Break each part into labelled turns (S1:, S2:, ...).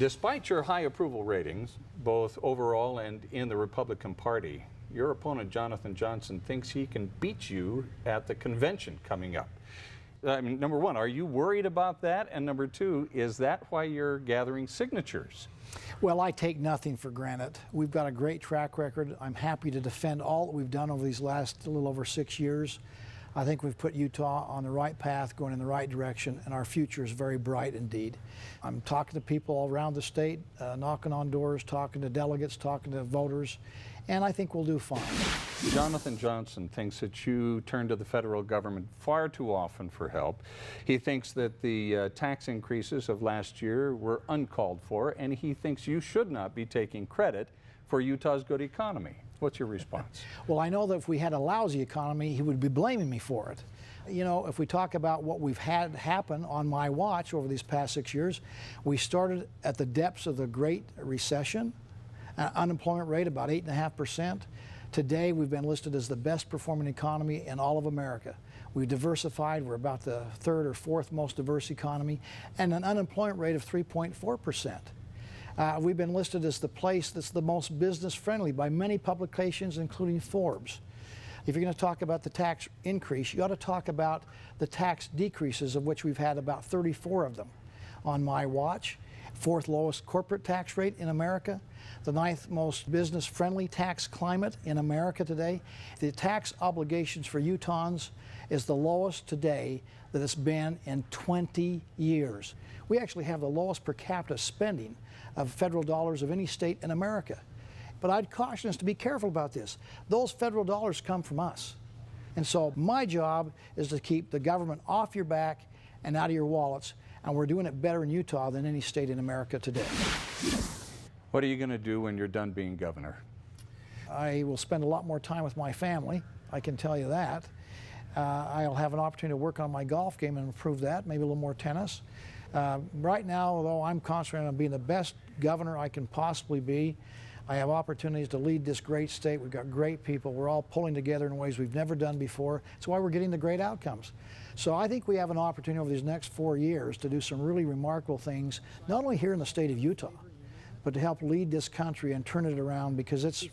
S1: Despite your high approval ratings, both overall and in the Republican Party, your opponent, Jonathan Johnson, thinks he can beat you at the convention coming up. I mean, number one, are you worried about that? And number two, is that why you're gathering signatures?
S2: Well, I take nothing for granted. We've got a great track record. I'm happy to defend all that we've done over these last little over 6 years. I think we've put Utah on the right path, going in the right direction, and our future is very bright indeed. I'm talking to people all around the state, knocking on doors, talking to delegates, talking to voters, and I think we'll do fine.
S1: Jonathan Johnson thinks that you turn to the federal government far too often for help. He thinks that the tax increases of last year were uncalled for, and he thinks you should not be taking credit for Utah's good economy. What's your response?
S2: Well, I know that if we had a lousy economy, he would be blaming me for it. You know, if we talk about what we've had happen on my watch over these past 6 years, we started at the depths of the Great Recession, an unemployment rate about 8.5%. Today, we've been listed as the best performing economy in all of America. We've diversified. We're about the third or fourth most diverse economy, and an unemployment rate of 3.4%. We've been listed as the place that's the most business friendly by many publications, including Forbes. If you're going to talk about the tax increase, you ought to talk about the tax decreases, of which we've had about 34 of them on my watch. Fourth lowest corporate tax rate in America, the ninth most business friendly tax climate in America today. The tax obligations for Utahns is the lowest today that it's been in 20 years. We actually have the lowest per capita spending of federal dollars of any state in America. But I'd caution us to be careful about this. Those federal dollars come from us. And so my job is to keep the government off your back and out of your wallets, and we're doing it better in Utah than any state in America today.
S1: What are you going to do when you're done being governor?
S2: I will spend a lot more time with my family, I can tell you that. I'll have an opportunity to work on my golf game and improve that, maybe a little more tennis. Right now, though, I'm concentrating on being the best governor I can possibly be. I have opportunities to lead this great state. We've got great people. We're all pulling together in ways we've never done before. That's why we're getting the great outcomes. So I think we have an opportunity over these next 4 years to do some really remarkable things, not only here in the state of Utah, but to help lead this country and turn it around, because it's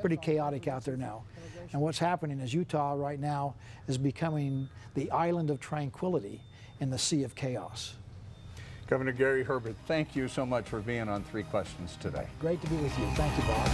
S2: pretty chaotic out there now. And what's happening is Utah right now is becoming the island of tranquility in the sea of chaos.
S1: Governor Gary Herbert, thank you so much for being on 3 Questions today.
S2: Great to be with you. Thank you, Bob.